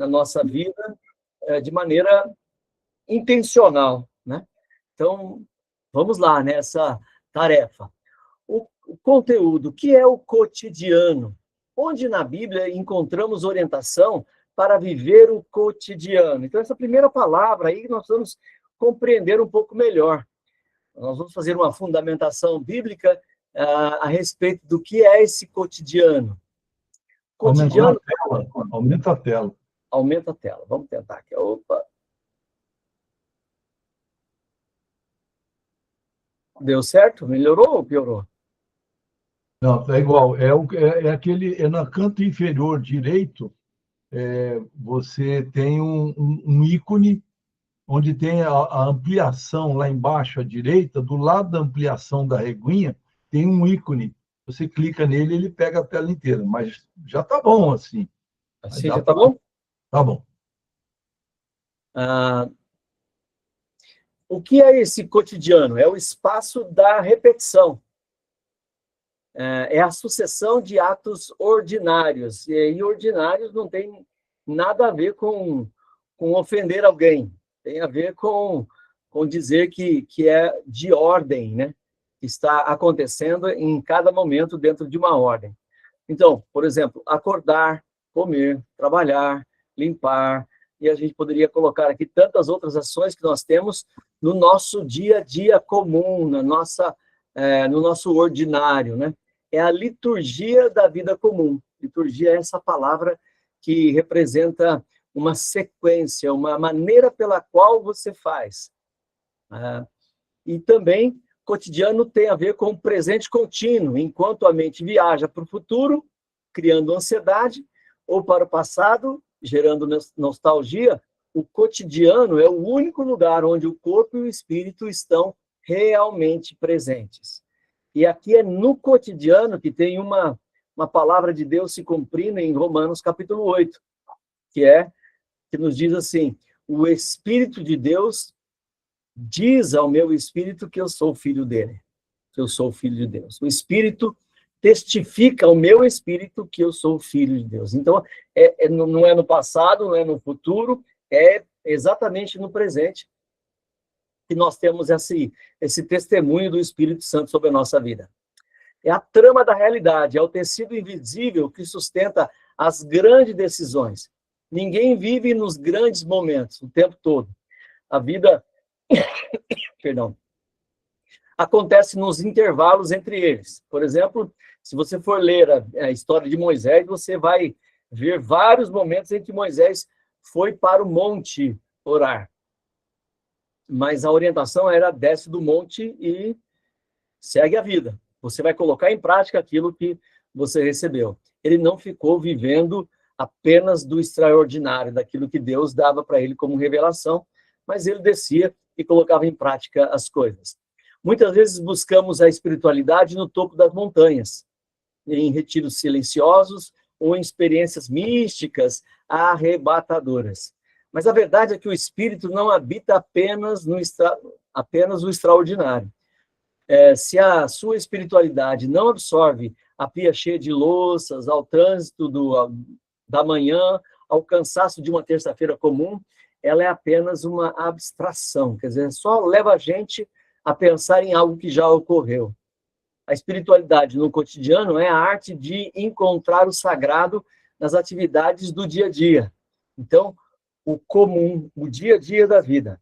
na nossa vida de maneira intencional, né? Então, vamos lá nessa tarefa. O conteúdo, o que é o cotidiano? Onde na Bíblia encontramos orientação para viver o cotidiano? Então, essa primeira palavra aí nós vamos compreender um pouco melhor. Nós vamos fazer uma fundamentação bíblica a respeito do que é esse cotidiano. Cotidiano. Aumenta a tela. Aumenta a tela. Vamos tentar aqui. Opa. Deu certo? Melhorou ou piorou? Não, é igual. É no canto inferior direito, você tem um ícone onde tem a ampliação lá embaixo à direita, do lado da ampliação da reguinha, tem um ícone. Você clica nele, ele pega a tela inteira. Mas já está bom assim. Assim já está bom? Tá bom. O que é esse cotidiano? É o espaço da repetição. É a sucessão de atos ordinários. E ordinários não tem nada a ver com ofender alguém. Tem a ver com dizer que é de ordem, né? Que está acontecendo em cada momento dentro de uma ordem. Então, por exemplo, acordar, comer, trabalhar, limpar, e a gente poderia colocar aqui tantas outras ações que nós temos no nosso dia a dia comum, no nosso ordinário, né? É a liturgia da vida comum. Liturgia é essa palavra que representa uma sequência, uma maneira pela qual você faz. E também, cotidiano tem a ver com o presente contínuo, enquanto a mente viaja para o futuro, criando ansiedade, ou para o passado, gerando nostalgia, o cotidiano é o único lugar onde o corpo e o espírito estão realmente presentes. E aqui é no cotidiano que tem uma palavra de Deus se cumprindo em Romanos capítulo 8, que nos diz assim: o Espírito de Deus diz ao meu espírito que eu sou filho dele, que eu sou filho de Deus. O Espírito testifica ao meu espírito que eu sou filho de Deus. Então, não é no passado, não é no futuro, é exatamente no presente que nós temos esse testemunho do Espírito Santo sobre a nossa vida. É a trama da realidade, é o tecido invisível que sustenta as grandes decisões. Ninguém vive nos grandes momentos, o tempo todo. A vida, perdão, acontece nos intervalos entre eles. Por exemplo, se você for ler a história de Moisés, você vai ver vários momentos em que Moisés foi para o monte orar. Mas a orientação era: desce do monte e segue a vida. Você vai colocar em prática aquilo que você recebeu. Ele não ficou vivendo apenas do extraordinário, daquilo que Deus dava para ele como revelação, mas ele descia e colocava em prática as coisas. Muitas vezes buscamos a espiritualidade no topo das montanhas, em retiros silenciosos ou em experiências místicas arrebatadoras. Mas a verdade é que o espírito não habita apenas o extraordinário. Se a sua espiritualidade não absorve a pia cheia de louças, ao trânsito da manhã, ao cansaço de uma terça-feira comum, ela é apenas uma abstração, quer dizer, só leva a gente a pensar em algo que já ocorreu. A espiritualidade no cotidiano é a arte de encontrar o sagrado nas atividades do dia a dia. Então, o comum, o dia a dia da vida.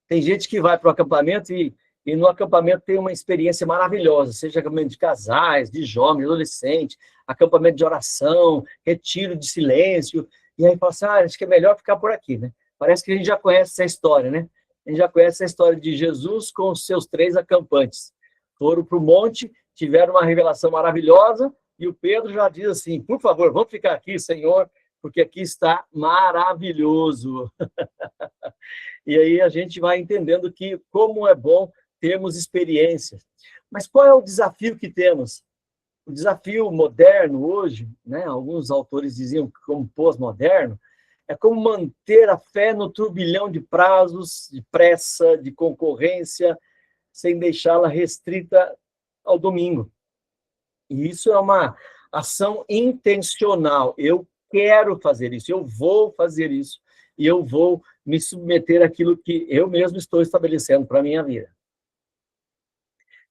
Tem gente que vai para o acampamento e no acampamento tem uma experiência maravilhosa, seja acampamento de casais, de jovens, adolescentes, acampamento de oração, retiro de silêncio, e aí fala assim: acho que é melhor ficar por aqui, né? Parece que a gente já conhece essa história, né? A gente já conhece a história de Jesus com os seus 3 acampantes. Foram para o monte, tiveram uma revelação maravilhosa, e o Pedro já diz assim: por favor, vamos ficar aqui, Senhor, porque aqui está maravilhoso. E aí a gente vai entendendo que como é bom termos experiências. Mas qual é o desafio que temos? O desafio moderno hoje, né, alguns autores diziam como pós-moderno, é como manter a fé no turbilhão de prazos, de pressa, de concorrência, sem deixá-la restrita ao domingo. E isso é uma ação intencional. Eu quero fazer isso, eu vou fazer isso, e eu vou me submeter àquilo que eu mesmo estou estabelecendo para a minha vida.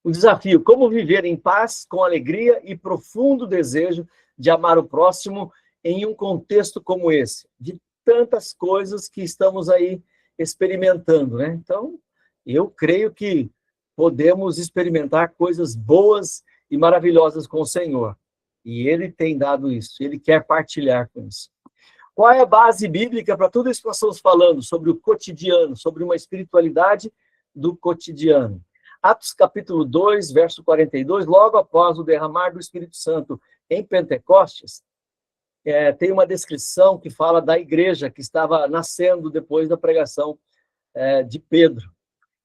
O desafio: como viver em paz, com alegria e profundo desejo de amar o próximo em um contexto como esse, de tantas coisas que estamos aí experimentando, né? Então, eu creio que podemos experimentar coisas boas e maravilhosas com o Senhor. E Ele tem dado isso, Ele quer partilhar com isso. Qual é a base bíblica para tudo isso que nós estamos falando, sobre o cotidiano, sobre uma espiritualidade do cotidiano? Atos capítulo 2, verso 42, logo após o derramar do Espírito Santo em Pentecostes, tem uma descrição que fala da igreja que estava nascendo depois da pregação de Pedro.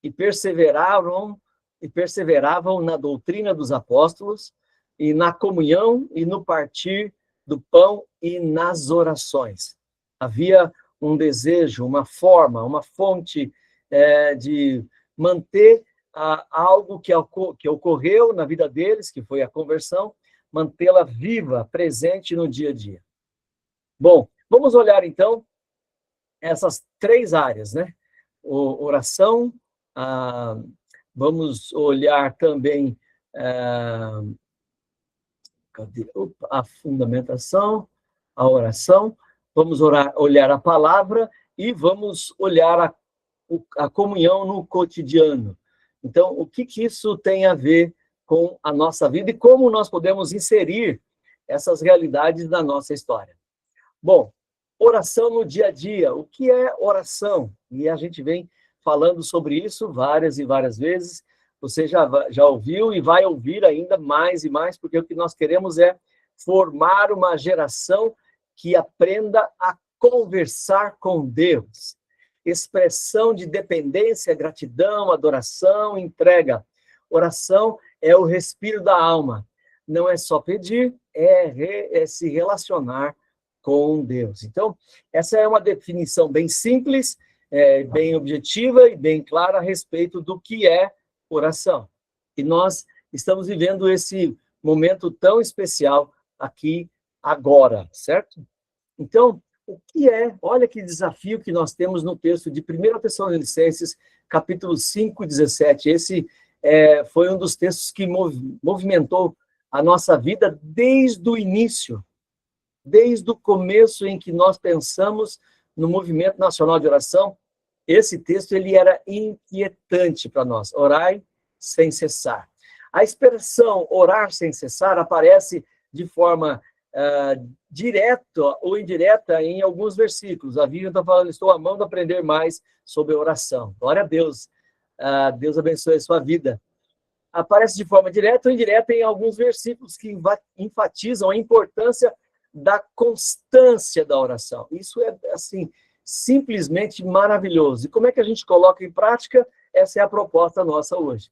E perseveravam na doutrina dos apóstolos, e na comunhão, e no partir do pão, e nas orações. Havia um desejo, uma forma, uma fonte de manter algo que ocorreu na vida deles, que foi a conversão, mantê-la viva, presente no dia a dia. Bom, vamos olhar então essas três áreas, né? Oração, vamos olhar também a fundamentação, a oração, vamos olhar a palavra e vamos olhar a comunhão no cotidiano. Então, o que isso tem a ver com a nossa vida e como nós podemos inserir essas realidades na nossa história? Bom, oração no dia a dia. O que é oração? E a gente vem falando sobre isso várias e várias vezes. Você já ouviu e vai ouvir ainda mais e mais, porque o que nós queremos é formar uma geração que aprenda a conversar com Deus. Expressão de dependência, gratidão, adoração, entrega. Oração é o respiro da alma. Não é só pedir, é se relacionar com Deus. Então, essa é uma definição bem simples, bem objetiva e bem clara a respeito do que é oração. E nós estamos vivendo esse momento tão especial aqui agora, certo? Então, o que é? Olha que desafio que nós temos no texto de 1 Tessalonicenses, capítulo 5, 17. Esse foi um dos textos que movimentou a nossa vida desde o início, desde o começo em que nós pensamos no Movimento Nacional de Oração. Esse texto ele era inquietante para nós. Orai sem cessar. A expressão orar sem cessar aparece de forma direta ou indireta em alguns versículos. A Bíblia está falando: estou amando aprender mais sobre oração. Glória a Deus. Deus abençoe a sua vida. Aparece de forma direta ou indireta em alguns versículos que enfatizam a importância da constância da oração. Isso é, assim, simplesmente maravilhoso. E como é que a gente coloca em prática? Essa é a proposta nossa hoje.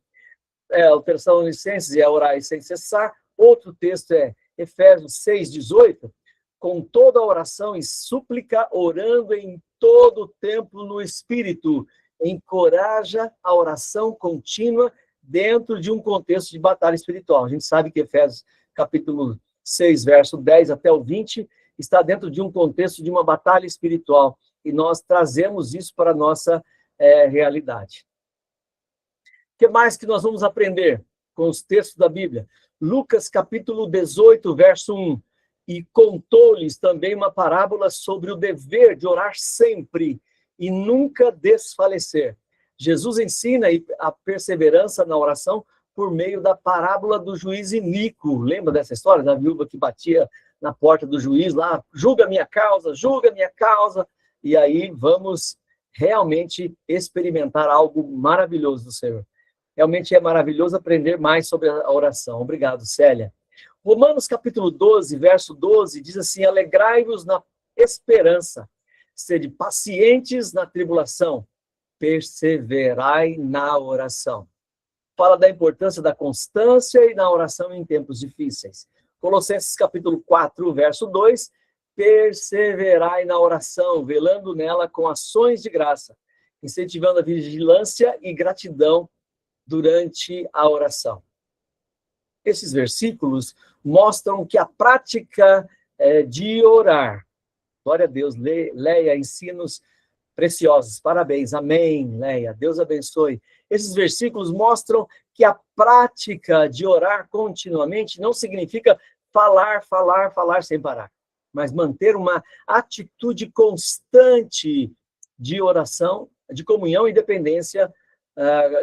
O Tessalonicenses é orar sem cessar. Outro texto é Efésios 6, 18. Com toda oração e súplica, orando em todo o tempo no Espírito. Encoraja a oração contínua dentro de um contexto de batalha espiritual. A gente sabe que Efésios capítulo 6, verso 10 até o 20, está dentro de um contexto de uma batalha espiritual. E nós trazemos isso para a nossa realidade. O que mais que nós vamos aprender com os textos da Bíblia? Lucas capítulo 18, verso 1. E contou-lhes também uma parábola sobre o dever de orar sempre e nunca desfalecer. Jesus ensina a perseverança na oração por meio da parábola do juiz iníquo. Lembra dessa história da viúva que batia na porta do juiz lá? Julga minha causa, julga minha causa. E aí vamos realmente experimentar algo maravilhoso do Senhor. Realmente é maravilhoso aprender mais sobre a oração. Obrigado, Célia. Romanos capítulo 12, verso 12, diz assim: alegrai-vos na esperança, sede pacientes na tribulação, perseverai na oração. Fala da importância da constância e na oração em tempos difíceis. Colossenses capítulo 4, verso 2, perseverai na oração, velando nela com ações de graça, incentivando a vigilância e gratidão durante a oração. Esses versículos mostram que a prática de orar Glória a Deus. Leia, ensinos preciosos. Parabéns. Amém, Leia. Deus abençoe. Esses versículos mostram que a prática de orar continuamente não significa falar, falar, falar sem parar, mas manter uma atitude constante de oração, de comunhão e dependência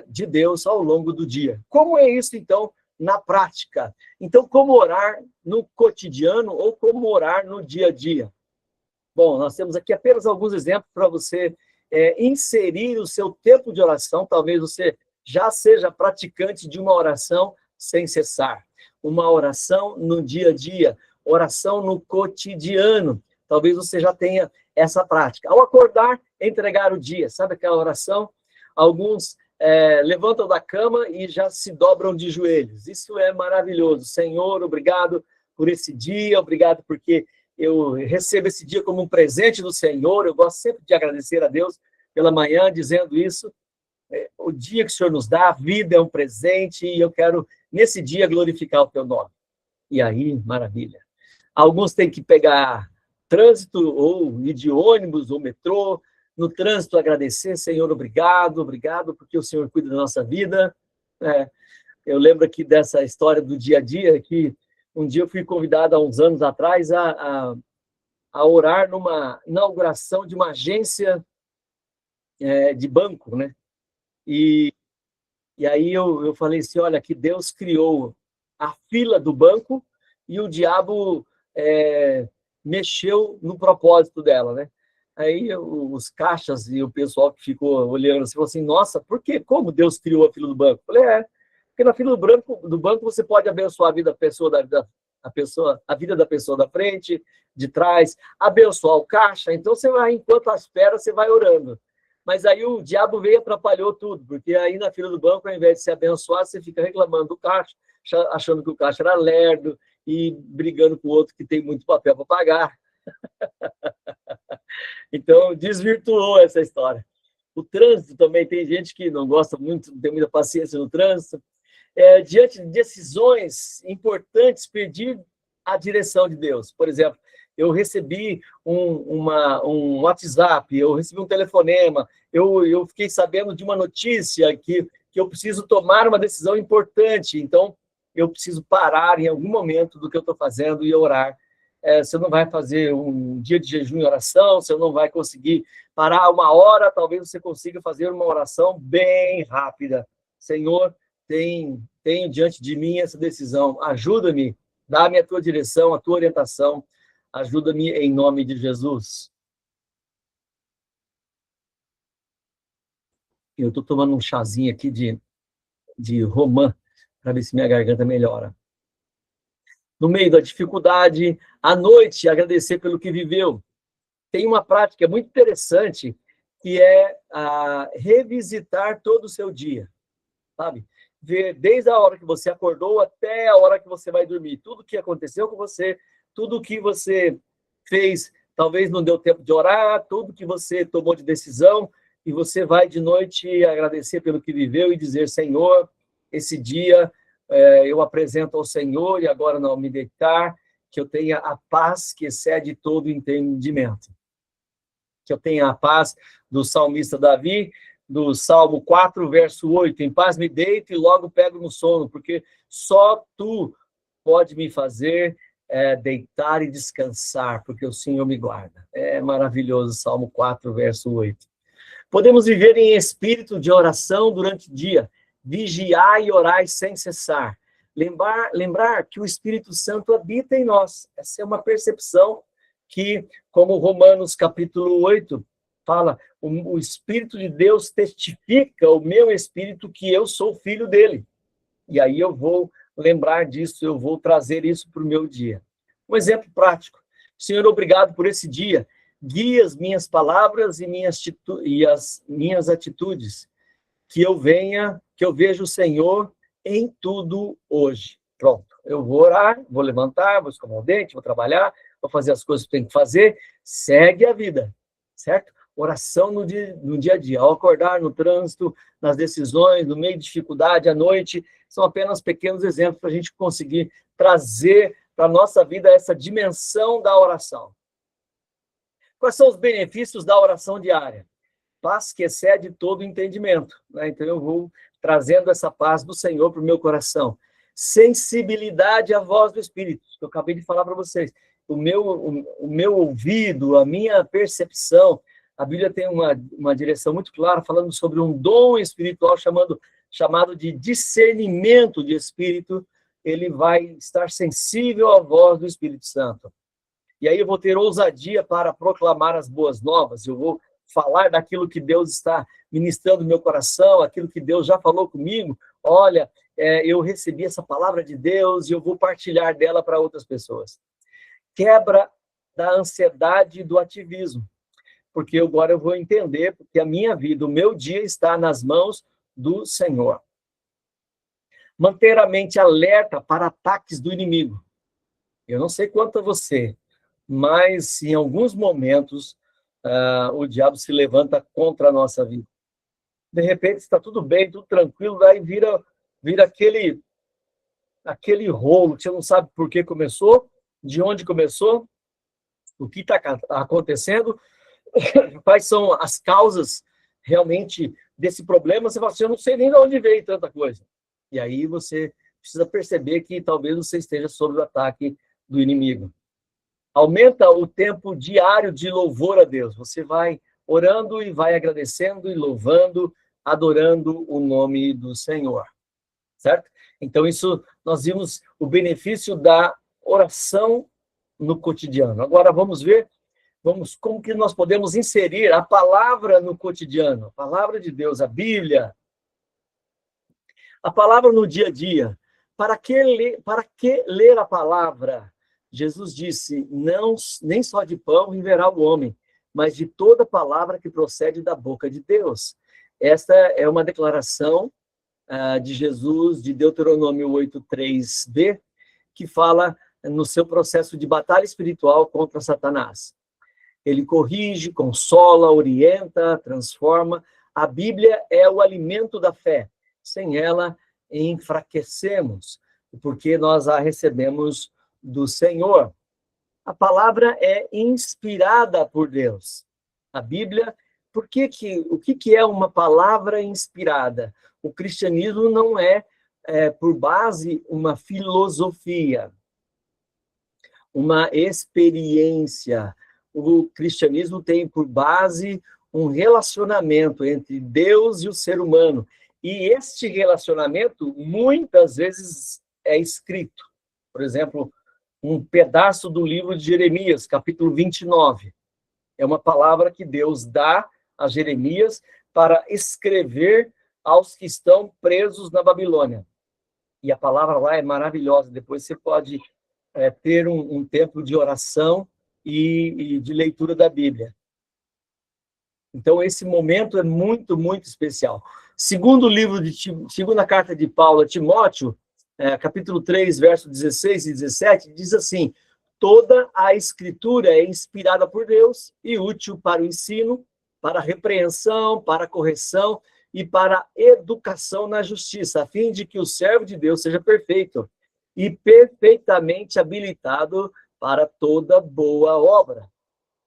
de Deus ao longo do dia. Como é isso, então, na prática? Então, como orar no cotidiano ou como orar no dia a dia? Bom, nós temos aqui apenas alguns exemplos para você inserir o seu tempo de oração. Talvez você já seja praticante de uma oração sem cessar. Uma oração no dia a dia, oração no cotidiano. Talvez você já tenha essa prática. Ao acordar, entregar o dia. Sabe aquela oração? Alguns levantam da cama e já se dobram de joelhos. Isso é maravilhoso. Senhor, obrigado por esse dia, obrigado porque eu recebo esse dia como um presente do Senhor. Eu gosto sempre de agradecer a Deus pela manhã, dizendo isso. O dia que o Senhor nos dá, a vida é um presente, e eu quero, nesse dia, glorificar o teu nome. E aí, maravilha. Alguns têm que pegar trânsito, ou ir de ônibus, ou metrô. No trânsito, agradecer, Senhor, obrigado, obrigado, porque o Senhor cuida da nossa vida. Eu lembro aqui dessa história do dia a dia, que um dia eu fui convidado, há uns anos atrás, a orar numa inauguração de uma agência de banco, né? E aí eu falei assim, olha, que Deus criou a fila do banco e o diabo mexeu no propósito dela, né? Aí os caixas e o pessoal que ficou olhando assim, falou assim, nossa, por quê? Como Deus criou a fila do banco? Eu falei, porque na fila do banco você pode abençoar a vida da pessoa, a vida da pessoa da frente, de trás, abençoar o caixa. Então você vai, enquanto espera, você vai orando. Mas aí o diabo veio e atrapalhou tudo, porque aí na fila do banco, ao invés de se abençoar, você fica reclamando do caixa, achando que o caixa era lerdo e brigando com o outro que tem muito papel para pagar. Então, desvirtuou essa história. O trânsito também, tem gente que não gosta muito, não tem muita paciência no trânsito. Diante de decisões importantes, pedir a direção de Deus. Por exemplo, eu recebi um WhatsApp, eu recebi um telefonema, eu fiquei sabendo de uma notícia que eu preciso tomar uma decisão importante, então eu preciso parar em algum momento do que eu estou fazendo e orar. Você não vai fazer um dia de jejum e oração, você não vai conseguir parar uma hora, talvez você consiga fazer uma oração bem rápida. Senhor, tenho diante de mim essa decisão, ajuda-me, dá-me a tua direção, a tua orientação, ajuda-me em nome de Jesus. Eu estou tomando um chazinho aqui de romã, para ver se minha garganta melhora. No meio da dificuldade, à noite, agradecer pelo que viveu. Tem uma prática muito interessante, que é revisitar todo o seu dia, sabe? Ver desde a hora que você acordou até a hora que você vai dormir, tudo que aconteceu com você, tudo que você fez, talvez não deu tempo de orar, tudo que você tomou de decisão, e você vai de noite agradecer pelo que viveu e dizer, Senhor, esse dia eu apresento ao Senhor, e agora não me deitar, que eu tenha a paz que excede todo entendimento. Que eu tenha a paz do salmista Davi, do Salmo 4, verso 8, em paz me deito e logo pego no sono, porque só tu pode me fazer deitar e descansar, porque o Senhor me guarda. É maravilhoso, Salmo 4, verso 8. Podemos viver em espírito de oração durante o dia, vigiar e orar sem cessar. Lembrar que o Espírito Santo habita em nós. Essa é uma percepção que, como Romanos capítulo 8 fala, o Espírito de Deus testifica o meu espírito que eu sou filho dele. E aí eu vou lembrar disso, eu vou trazer isso para o meu dia. Um exemplo prático. Senhor, obrigado por esse dia. Guia as minhas palavras e as minhas atitudes. Que eu veja o Senhor em tudo hoje. Pronto, eu vou orar, vou levantar, vou escovar o dente, vou trabalhar, vou fazer as coisas que tenho que fazer, segue a vida, certo? Oração no dia a dia, ao acordar, no trânsito, nas decisões, no meio de dificuldade, à noite, são apenas pequenos exemplos para a gente conseguir trazer para a nossa vida essa dimensão da oração. Quais são os benefícios da oração diária? Paz que excede todo entendimento, né? Então eu vou trazendo essa paz do Senhor para o meu coração. Sensibilidade à voz do Espírito, que eu acabei de falar para vocês. O meu ouvido, a minha percepção, a Bíblia tem uma direção muito clara, falando sobre um dom espiritual chamado de discernimento de espírito. Ele vai estar sensível à voz do Espírito Santo. E aí eu vou ter ousadia para proclamar as boas novas, eu vou falar daquilo que Deus está ministrando no meu coração, aquilo que Deus já falou comigo. Olha, eu recebi essa palavra de Deus e eu vou partilhar dela para outras pessoas. Quebra da ansiedade e do ativismo, porque agora eu vou entender que a minha vida, o meu dia está nas mãos do Senhor. Manter a mente alerta para ataques do inimigo. Eu não sei quanto a você, mas em alguns momentos o diabo se levanta contra a nossa vida. De repente está tudo bem, tudo tranquilo, daí vira aquele rolo que você não sabe por que começou, de onde começou, o que está acontecendo, quais são as causas realmente desse problema. Você fala assim, eu não sei nem de onde veio tanta coisa. E aí você precisa perceber que talvez você esteja sob o ataque do inimigo. Aumenta o tempo diário de louvor a Deus. Você vai orando e vai agradecendo e louvando, adorando o nome do Senhor. Certo? Então, isso nós vimos o benefício da oração no cotidiano. Agora, vamos ver como que nós podemos inserir a palavra no cotidiano. A palavra de Deus, a Bíblia. A palavra no dia a dia. Para que ler a palavra? Jesus disse, nem só de pão viverá o homem, mas de toda palavra que procede da boca de Deus. Esta é uma declaração de Jesus, de Deuteronômio 8:3b, que fala no seu processo de batalha espiritual contra Satanás. Ele corrige, consola, orienta, transforma. A Bíblia é o alimento da fé. Sem ela, enfraquecemos, porque nós a recebemos do Senhor. A palavra é inspirada por Deus. A Bíblia, o que é uma palavra inspirada? O cristianismo não é por base uma filosofia, uma experiência. O cristianismo tem por base um relacionamento entre Deus e o ser humano. E este relacionamento, muitas vezes, é escrito. Por exemplo, um pedaço do livro de Jeremias, capítulo 29. É uma palavra que Deus dá a Jeremias para escrever aos que estão presos na Babilônia. E a palavra lá é maravilhosa. Depois você pode ter um tempo de oração e de leitura da Bíblia. Então, esse momento é muito, muito especial. Segunda carta de Paulo a Timóteo, capítulo 3, verso 16 e 17, diz assim, toda a Escritura é inspirada por Deus e útil para o ensino, para a repreensão, para a correção e para a educação na justiça, a fim de que o servo de Deus seja perfeito e perfeitamente habilitado para toda boa obra.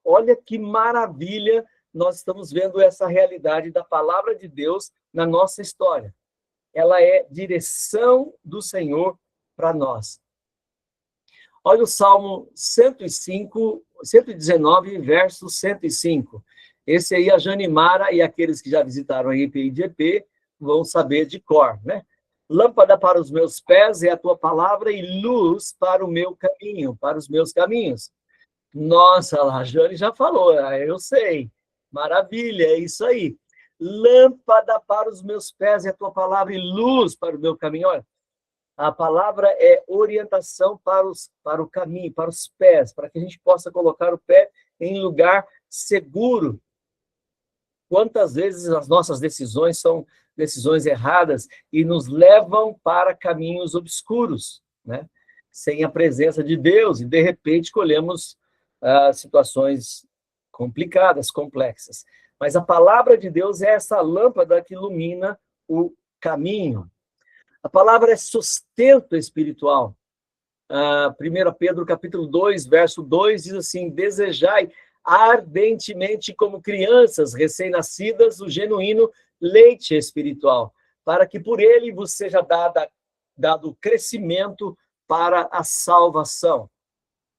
Olha que maravilha nós estamos vendo essa realidade da palavra de Deus na nossa história. Ela é direção do Senhor para nós. Olha o Salmo 119, verso 105. Esse aí, a Janimara e aqueles que já visitaram a EPI de EP vão saber de cor, né? Lâmpada para os meus pés é a tua palavra e luz para o meu caminho, para os meus caminhos. Nossa, a Jane já falou, eu sei. Maravilha, é isso aí. Lâmpada para os meus pés é a tua palavra e luz para o meu caminho. Olha, a palavra é orientação para o caminho, para os pés, para que a gente possa colocar o pé em lugar seguro. Quantas vezes as nossas decisões são decisões erradas e nos levam para caminhos obscuros, né? Sem a presença de Deus, e de repente colhemos situações complicadas, complexas. Mas a palavra de Deus é essa lâmpada que ilumina o caminho. A palavra é sustento espiritual. 1 Pedro, capítulo 2, verso 2, diz assim, desejai ardentemente como crianças recém-nascidas o genuíno leite espiritual, para que por ele vos seja dado crescimento para a salvação.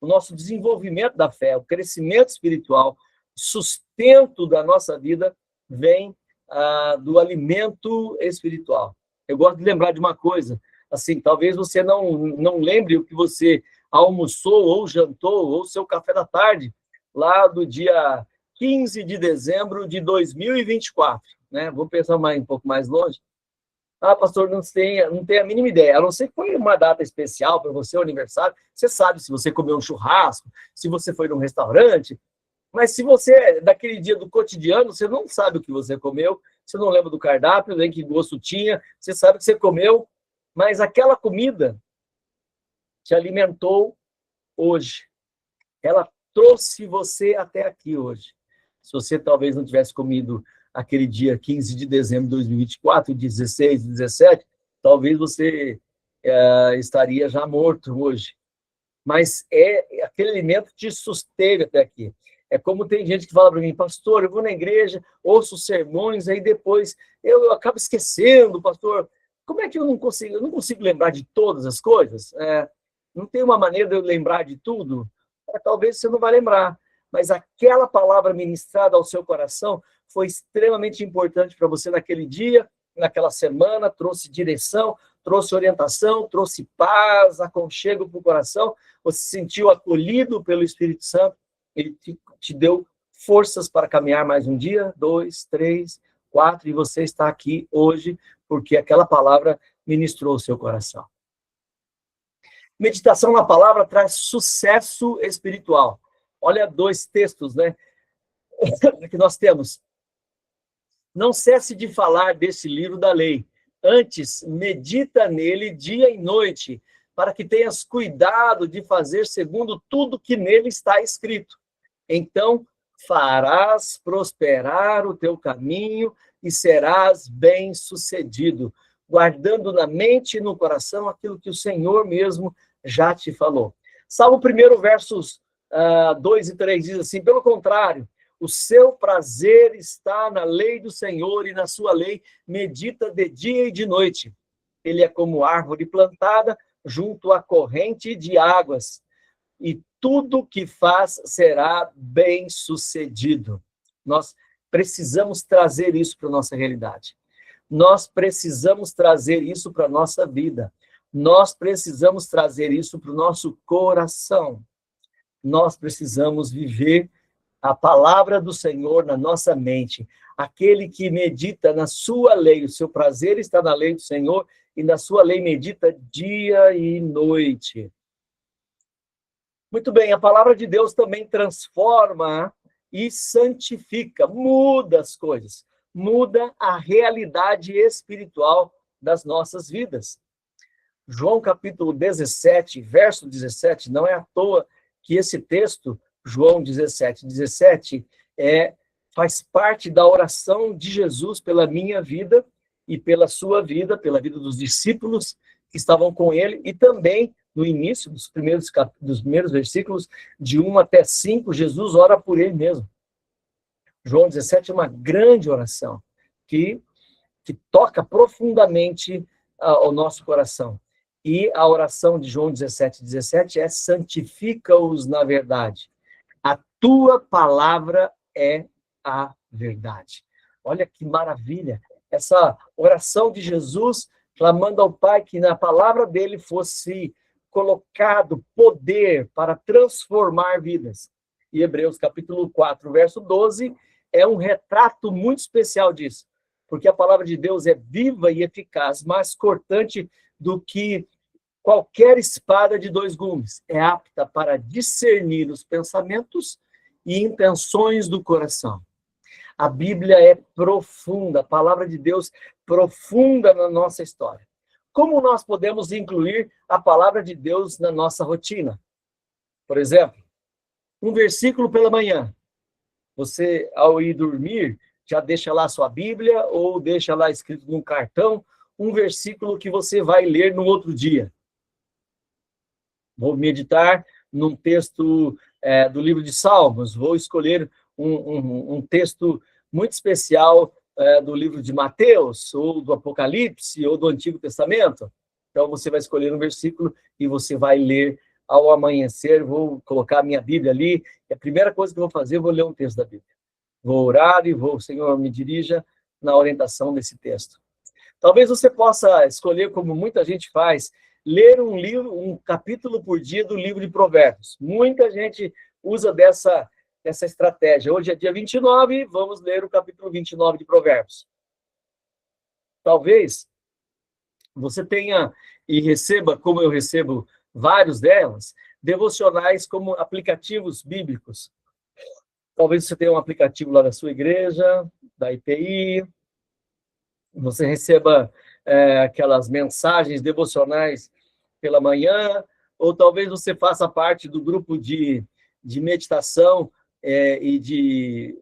O nosso desenvolvimento da fé, o crescimento espiritual, sustento da nossa vida vem do alimento espiritual. Eu gosto de lembrar de uma coisa, assim, talvez você não lembre o que você almoçou ou jantou, ou seu café da tarde, lá do dia 15 de dezembro de 2024, né? Vou pensar um pouco mais longe. Pastor, não tem a mínima ideia, a não ser que foi uma data especial para você, o aniversário, você sabe se você comeu um churrasco, se você foi num restaurante, mas se você, daquele dia do cotidiano, você não sabe o que você comeu, você não lembra do cardápio, nem que gosto tinha, você sabe que você comeu, mas aquela comida te alimentou hoje. Ela trouxe você até aqui hoje. Se você talvez não tivesse comido aquele dia 15 de dezembro de 2024, 16, 17, talvez você estaria já morto hoje. Mas aquele alimento te susteve até aqui. É como tem gente que fala para mim, pastor, eu vou na igreja, ouço sermões, aí depois eu acabo esquecendo, pastor. Como é que eu não consigo lembrar de todas as coisas? Não tem uma maneira de eu lembrar de tudo? Talvez você não vai lembrar, mas aquela palavra ministrada ao seu coração foi extremamente importante para você naquele dia, naquela semana, trouxe direção, trouxe orientação, trouxe paz, aconchego para o coração, você se sentiu acolhido pelo Espírito Santo, ele te deu forças para caminhar mais um dia, 2, 3, 4, e você está aqui hoje, porque aquela palavra ministrou o seu coração. Meditação na palavra traz sucesso espiritual. Olha 2 textos, né, que nós temos. Não cesse de falar desse livro da lei. Antes, medita nele dia e noite, para que tenhas cuidado de fazer segundo tudo que nele está escrito. Então, farás prosperar o teu caminho e serás bem-sucedido, guardando na mente e no coração aquilo que o Senhor mesmo já te falou. Salmo 1, versos 2 e 3 diz assim, pelo contrário, o seu prazer está na lei do Senhor e na sua lei medita de dia e de noite. Ele é como árvore plantada junto à corrente de águas, e tudo que faz será bem-sucedido. Nós precisamos trazer isso para a nossa realidade. Nós precisamos trazer isso para a nossa vida. Nós precisamos trazer isso para o nosso coração. Nós precisamos viver a palavra do Senhor na nossa mente. Aquele que medita na sua lei, o seu prazer está na lei do Senhor, e na sua lei medita dia e noite. Muito bem, a palavra de Deus também transforma e santifica, muda as coisas, muda a realidade espiritual das nossas vidas. João capítulo 17, verso 17, não é à toa que esse texto, João 17, faz parte da oração de Jesus pela minha vida e pela sua vida, pela vida dos discípulos que estavam com ele, e também no início dos primeiros versículos, de 1 até 5, Jesus ora por ele mesmo. João 17 é uma grande oração, que toca profundamente ao nosso coração. E a oração de João 17 é santifica-os na verdade. A tua palavra é a verdade. Olha que maravilha. Essa oração de Jesus clamando ao Pai que na palavra dele fosse colocado poder para transformar vidas. E Hebreus capítulo 4, verso 12, é um retrato muito especial disso, porque a palavra de Deus é viva e eficaz, mais cortante do que qualquer espada de 2 gumes, é apta para discernir os pensamentos e intenções do coração. A Bíblia é profunda, a palavra de Deus profunda na nossa história. Como nós podemos incluir a palavra de Deus na nossa rotina? Por exemplo, um versículo pela manhã. Você, ao ir dormir, já deixa lá a sua Bíblia ou deixa lá escrito num cartão um versículo que você vai ler no outro dia. Vou meditar num texto do livro de Salmos, vou escolher um texto muito especial do livro de Mateus, ou do Apocalipse, ou do Antigo Testamento. Então, você vai escolher um versículo e você vai ler ao amanhecer. Vou colocar a minha Bíblia ali, e a primeira coisa que eu vou fazer, eu vou ler um texto da Bíblia. Vou orar e vou, Senhor, me dirija na orientação desse texto. Talvez você possa escolher, como muita gente faz, ler um livro, um capítulo por dia do livro de Provérbios. Muita gente usa dessa estratégia. Hoje é dia 29, vamos ler o capítulo 29 de Provérbios. Talvez você tenha e receba, como eu recebo vários delas, devocionais como aplicativos bíblicos. Talvez você tenha um aplicativo lá da sua igreja, da IPI, você receba aquelas mensagens devocionais pela manhã, ou talvez você faça parte do grupo de meditação e de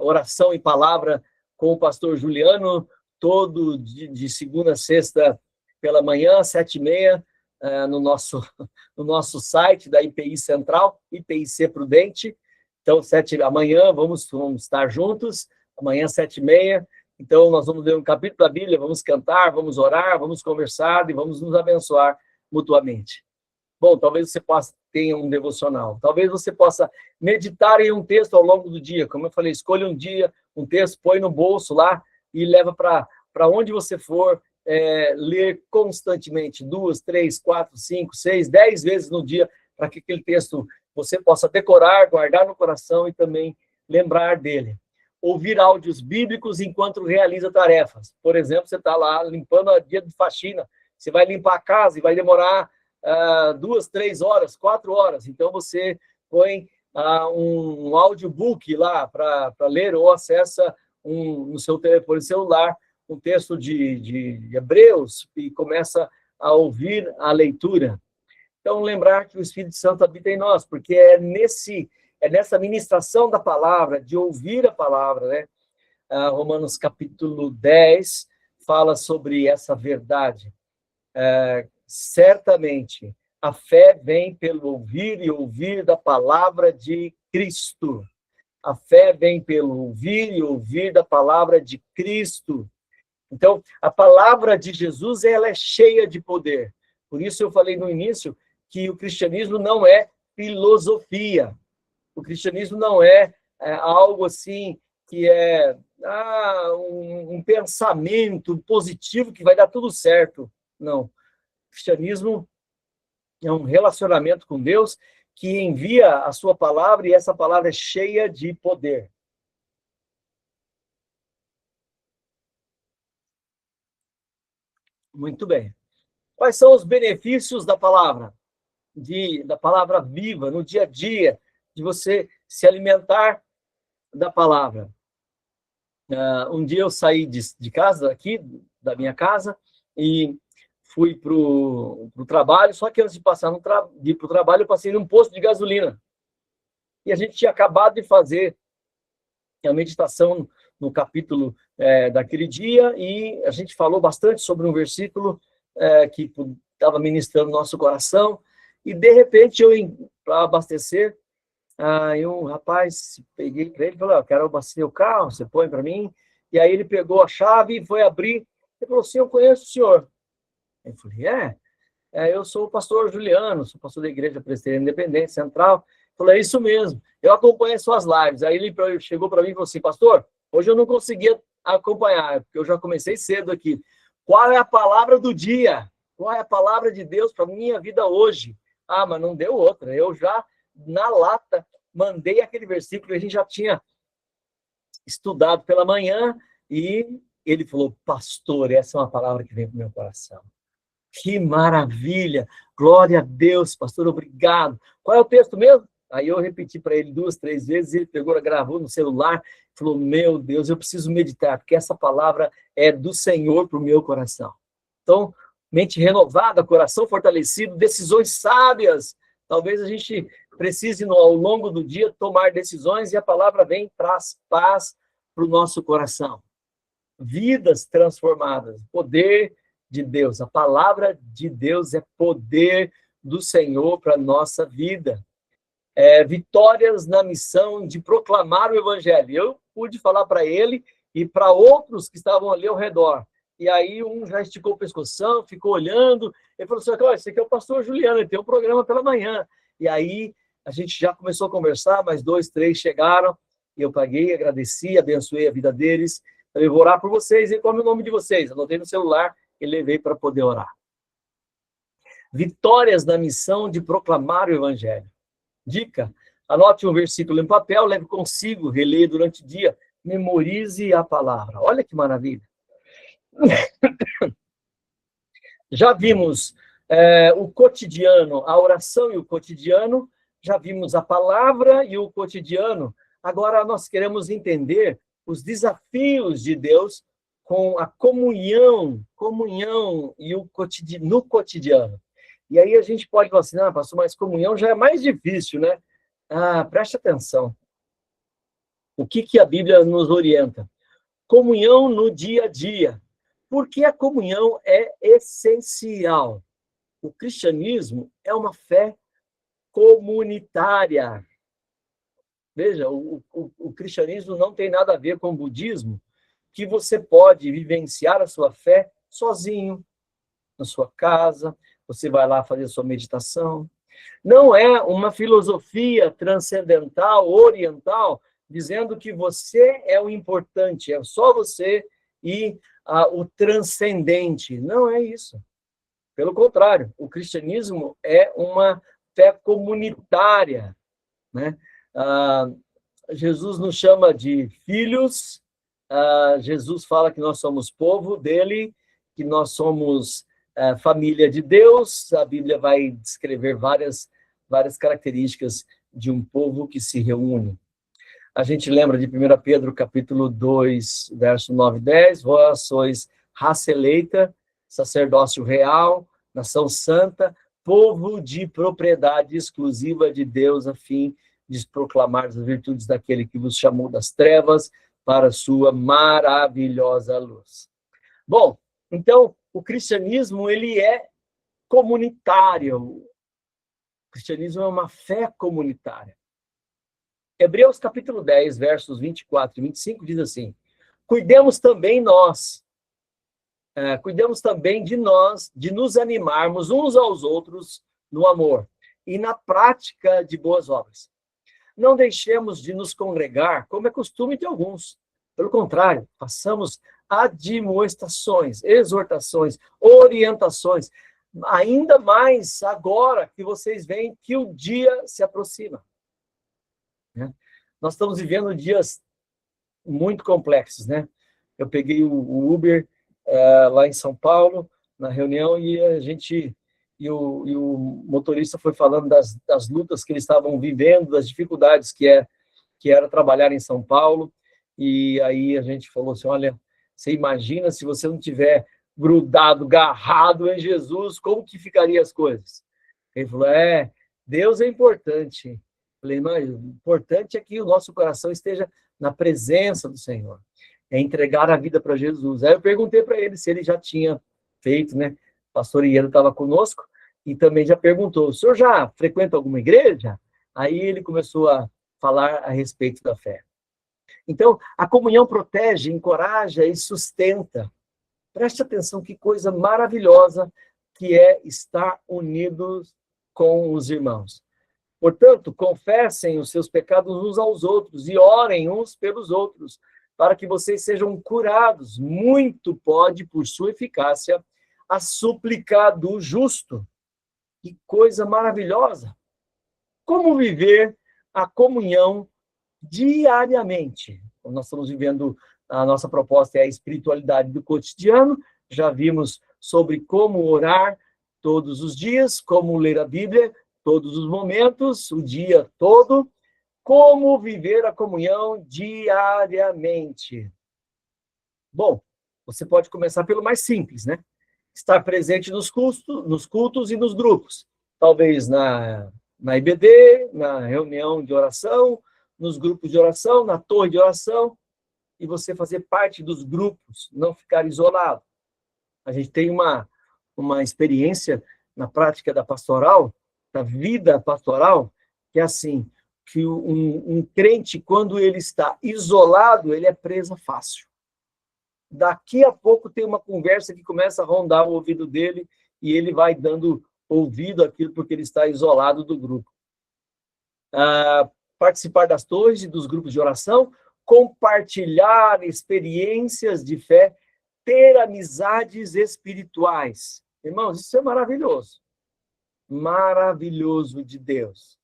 oração em palavra com o pastor Juliano, todo de segunda a sexta pela manhã, 7h30, no nosso site da IPI Central, IPIC Prudente. Então, amanhã vamos estar juntos, amanhã, 7h30. Então, nós vamos ler um capítulo da Bíblia, vamos cantar, vamos orar, vamos conversar e vamos nos abençoar mutuamente. Bom, talvez você tenha um devocional. Talvez você possa meditar em um texto ao longo do dia. Como eu falei, escolha um dia, um texto, põe no bolso lá e leva para onde você for, ler constantemente, 2, 3, 4, 5, 6, 10 vezes no dia, para que aquele texto você possa decorar, guardar no coração e também lembrar dele. Ouvir áudios bíblicos enquanto realiza tarefas. Por exemplo, você está lá limpando a dia de faxina, você vai limpar a casa e vai demorar 2, 3 horas, 4 horas. Então, você põe um audiobook lá para ler ou acessa no seu telefone celular um texto de Hebreus e começa a ouvir a leitura. Então, lembrar que o Espírito Santo habita em nós, porque é nessa ministração da palavra, de ouvir a palavra, né? Romanos capítulo 10 fala sobre essa verdade. Certamente, a fé vem pelo ouvir e ouvir da palavra de Cristo. A fé vem pelo ouvir e ouvir da palavra de Cristo. Então, a palavra de Jesus, ela é cheia de poder. Por isso eu falei no início que o cristianismo não é filosofia. O cristianismo não é algo assim que é um pensamento positivo que vai dar tudo certo. Não. O cristianismo é um relacionamento com Deus que envia a sua palavra e essa palavra é cheia de poder. Muito bem. Quais são os benefícios da palavra? Da palavra viva, no dia a dia, de você se alimentar da palavra. Um dia eu saí de casa, aqui, da minha casa, e fui para o trabalho, só que antes de de ir para o trabalho, eu passei num posto de gasolina. E a gente tinha acabado de fazer a meditação no capítulo daquele dia, e a gente falou bastante sobre um versículo que estava ministrando no nosso coração, e de repente para abastecer, um rapaz, peguei para ele e falei, eu quero abastecer o carro, você põe para mim? E aí ele pegou a chave e foi abrir, ele falou assim, eu conheço o senhor. Eu falei, eu sou o pastor Juliano, sou pastor da Igreja Presbiteriana Independente Central. Eu falei, é isso mesmo, eu acompanho as suas lives. Aí ele chegou para mim e falou assim, pastor, hoje eu não conseguia acompanhar, porque eu já comecei cedo aqui. Qual é a palavra do dia? Qual é a palavra de Deus para a minha vida hoje? Mas não deu outra. Eu já, na lata, mandei aquele versículo que a gente já tinha estudado pela manhã e ele falou, pastor, essa é uma palavra que vem para o meu coração. Que maravilha! Glória a Deus, pastor, obrigado. Qual é o texto mesmo? Aí eu repeti para ele 2, 3 vezes, ele pegou, gravou no celular, falou, meu Deus, eu preciso meditar, porque essa palavra é do Senhor para o meu coração. Então, mente renovada, coração fortalecido, decisões sábias. Talvez a gente precise, ao longo do dia, tomar decisões e a palavra vem, traz paz para o nosso coração. Vidas transformadas, poder de Deus. A palavra de Deus é poder do Senhor para a nossa vida. Vitórias na missão de proclamar o Evangelho. Eu pude falar para ele e para outros que estavam ali ao redor. E aí um já esticou o pescoção, ficou olhando, ele falou assim, olha, esse aqui é o pastor Juliano, ele tem um programa pela manhã. E aí a gente já começou a conversar, mais 2, 3 chegaram, e eu paguei, agradeci, abençoei a vida deles. Eu vou orar por vocês, e qual é o nome de vocês? Anotei no celular e levei para poder orar. Vitórias na missão de proclamar o Evangelho. Dica, anote um versículo em papel, leve consigo, releia durante o dia, memorize a palavra. Olha que maravilha. Já vimos o cotidiano, a oração e o cotidiano, já vimos a palavra e o cotidiano. Agora nós queremos entender os desafios de Deus com a comunhão e no cotidiano. E aí a gente pode falar assim, pastor, mas comunhão já é mais difícil, né? Preste atenção. O que a Bíblia nos orienta? Comunhão no dia a dia. Porque a comunhão é essencial. O cristianismo é uma fé comunitária. Veja, o cristianismo não tem nada a ver com o budismo, que você pode vivenciar a sua fé sozinho, na sua casa, você vai lá fazer a sua meditação. Não é uma filosofia transcendental, oriental, dizendo que você é o importante, é só você e o transcendente. Não é isso. Pelo contrário, o cristianismo é uma fé comunitária, né? Jesus nos chama de filhos, Jesus fala que nós somos povo dele, que nós somos família de Deus. A Bíblia vai descrever várias características de um povo que se reúne. A gente lembra de 1 Pedro, capítulo 2, verso 9 e 10, vós sois raça eleita, sacerdócio real, nação santa, povo de propriedade exclusiva de Deus, a fim de proclamar as virtudes daquele que vos chamou das trevas para a sua maravilhosa luz. Bom, então, o cristianismo, ele é comunitário. O cristianismo é uma fé comunitária. Hebreus capítulo 10, versos 24 e 25, diz assim, cuidemos também de nós, de nos animarmos uns aos outros no amor e na prática de boas obras. Não deixemos de nos congregar, como é costume de alguns. Pelo contrário, façamos admoestações, exortações, orientações, ainda mais agora que vocês veem que o dia se aproxima. Nós estamos vivendo dias muito complexos, né? Eu peguei o Uber lá em São Paulo, na reunião, e o motorista foi falando das lutas que eles estavam vivendo, das dificuldades que era trabalhar em São Paulo, e aí a gente falou assim, olha, você imagina se você não tiver grudado, garrado em Jesus, como que ficariam as coisas? Ele falou, Deus é importante. Falei, mas o importante é que o nosso coração esteja na presença do Senhor. É entregar a vida para Jesus. Aí eu perguntei para ele se ele já tinha feito, né? O pastor Ieno estava conosco e também já perguntou, o senhor já frequenta alguma igreja? Aí ele começou a falar a respeito da fé. Então, a comunhão protege, encoraja e sustenta. Preste atenção, que coisa maravilhosa que é estar unidos com os irmãos. Portanto, confessem os seus pecados uns aos outros e orem uns pelos outros, para que vocês sejam curados. Muito pode, por sua eficácia, a súplica do justo. Que coisa maravilhosa! Como viver a comunhão diariamente? Nós estamos vivendo, a nossa proposta é a espiritualidade do cotidiano, já vimos sobre como orar todos os dias, como ler a Bíblia todos os momentos, o dia todo, como viver a comunhão diariamente. Bom, você pode começar pelo mais simples, né? Estar presente nos cultos e nos grupos. Talvez na IBD, na reunião de oração, nos grupos de oração, na torre de oração, e você fazer parte dos grupos, não ficar isolado. A gente tem uma experiência na prática da pastoral, da vida pastoral, que é assim, que um crente, quando ele está isolado, ele é presa fácil. Daqui a pouco tem uma conversa que começa a rondar o ouvido dele e ele vai dando ouvido àquilo porque ele está isolado do grupo. Participar das torres e dos grupos de oração, compartilhar experiências de fé, ter amizades espirituais. Irmãos, isso é maravilhoso. Maravilhoso de Deus.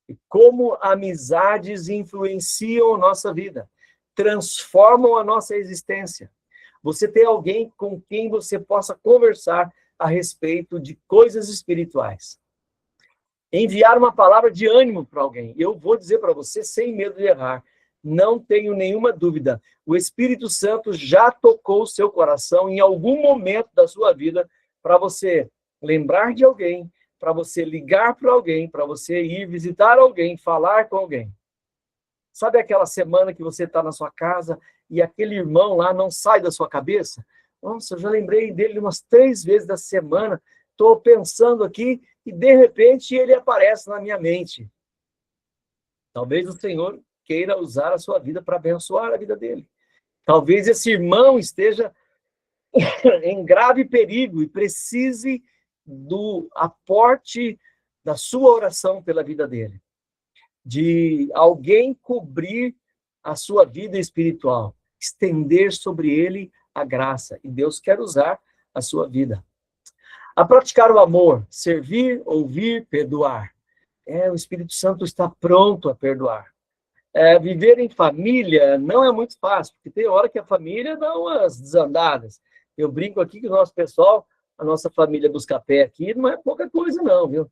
E como amizades influenciam a nossa vida, transformam a nossa existência. Você tem alguém com quem você possa conversar a respeito de coisas espirituais. Enviar uma palavra de ânimo para alguém. Eu vou dizer para você, sem medo de errar, não tenho nenhuma dúvida, o Espírito Santo já tocou o seu coração em algum momento da sua vida para você lembrar de alguém, para você ligar para alguém, para você ir visitar alguém, falar com alguém. Sabe aquela semana que você está na sua casa e aquele irmão lá não sai da sua cabeça? Nossa, eu já lembrei dele umas 3 vezes da semana, estou pensando aqui e, de repente, ele aparece na minha mente. Talvez o Senhor queira usar a sua vida para abençoar a vida dele. Talvez esse irmão esteja em grave perigo e precise do aporte da sua oração pela vida dele. De alguém cobrir a sua vida espiritual, estender sobre ele a graça. E Deus quer usar a sua vida. A praticar o amor, servir, ouvir, perdoar. O Espírito Santo está pronto a perdoar. Viver em família não é muito fácil, porque tem hora que a família dá umas desandadas. Eu brinco aqui que o nosso pessoal, a nossa família Buscapé aqui, não é pouca coisa não, viu?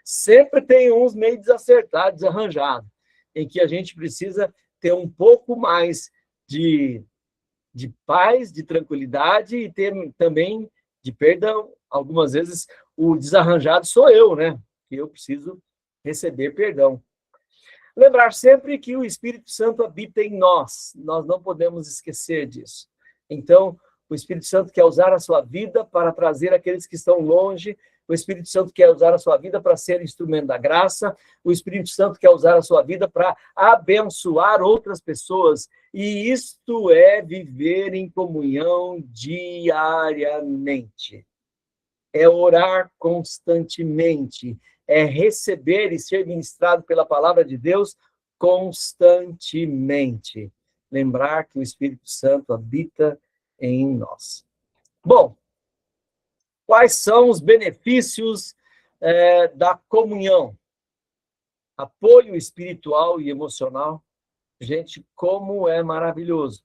Sempre tem uns meio desacertados, desarranjados, em que a gente precisa ter um pouco mais de paz, de tranquilidade e ter também de perdão. Algumas vezes o desarranjado sou eu, né? Que eu preciso receber perdão. Lembrar sempre que o Espírito Santo habita em nós. Nós não podemos esquecer disso. Então, o Espírito Santo quer usar a sua vida para trazer aqueles que estão longe. O Espírito Santo quer usar a sua vida para ser instrumento da graça. O Espírito Santo quer usar a sua vida para abençoar outras pessoas. E isto é viver em comunhão diariamente. É orar constantemente. É receber e ser ministrado pela palavra de Deus constantemente. Lembrar que o Espírito Santo habita em nós. Bom, quais são os benefícios da comunhão? Apoio espiritual e emocional. Gente, como é maravilhoso.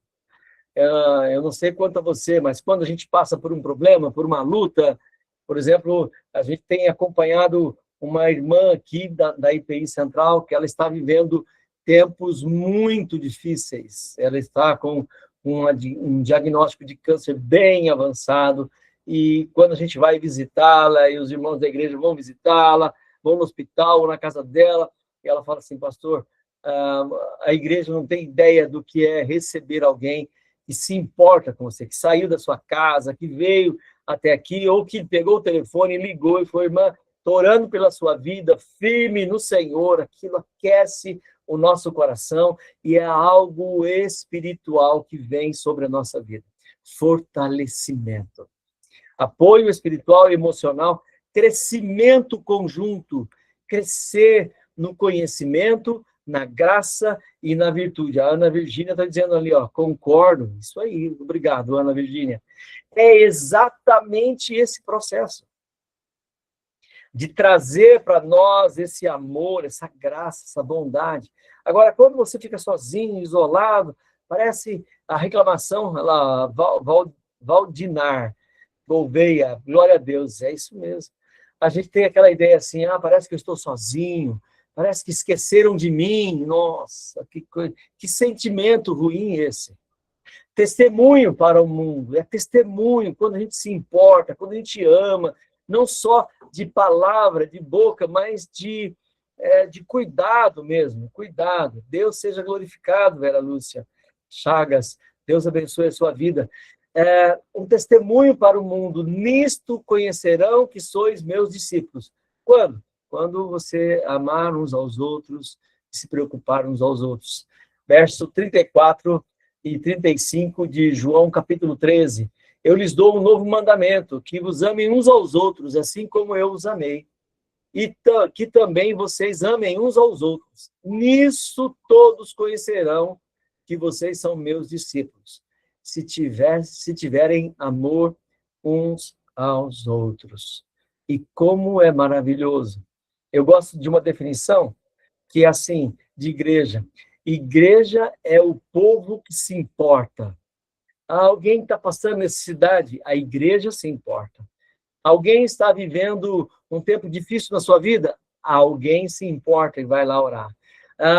Eu não sei quanto a você, mas quando a gente passa por um problema, por uma luta, por exemplo, a gente tem acompanhado uma irmã aqui da IPI Central, que ela está vivendo tempos muito difíceis. Ela está com um diagnóstico de câncer bem avançado, e quando a gente vai visitá-la, e os irmãos da igreja vão visitá-la, vão no hospital ou na casa dela, e ela fala assim, pastor, a igreja não tem ideia do que é receber alguém que se importa com você, que saiu da sua casa, que veio até aqui, ou que pegou o telefone, ligou e foi, irmã, estou orando pela sua vida, firme no Senhor, aquilo aquece o nosso coração e é algo espiritual que vem sobre a nossa vida. Fortalecimento. Apoio espiritual e emocional, crescimento conjunto, crescer no conhecimento, na graça e na virtude. A Ana Virgínia está dizendo ali, ó, concordo, isso aí, obrigado, Ana Virgínia. É exatamente esse processo de trazer para nós esse amor, essa graça, essa bondade. Agora, quando você fica sozinho, isolado, parece a reclamação, lá, Valdinar, Gouveia, glória a Deus, é isso mesmo. A gente tem aquela ideia assim, parece que eu estou sozinho, parece que esqueceram de mim, nossa, que sentimento ruim esse. Testemunho para o mundo, é testemunho quando a gente se importa, quando a gente ama, não só de palavra, de boca, mas de cuidado mesmo, cuidado. Deus seja glorificado, Vera Lúcia Chagas, Deus abençoe a sua vida. um testemunho para o mundo. Nisto conhecerão que sois meus discípulos. Quando? Quando você amar uns aos outros, se preocupar uns aos outros. Verso 34 e 35 de João, capítulo 13. Eu lhes dou um novo mandamento, que vos amem uns aos outros, assim como eu os amei. E que também vocês amem uns aos outros. Nisso todos conhecerão que vocês são meus discípulos, se tiverem amor uns aos outros. E como é maravilhoso. Eu gosto de uma definição que é assim, de igreja. Igreja é o povo que se importa. Alguém está passando necessidade, a igreja se importa. Alguém está vivendo um tempo difícil na sua vida, alguém se importa e vai lá orar.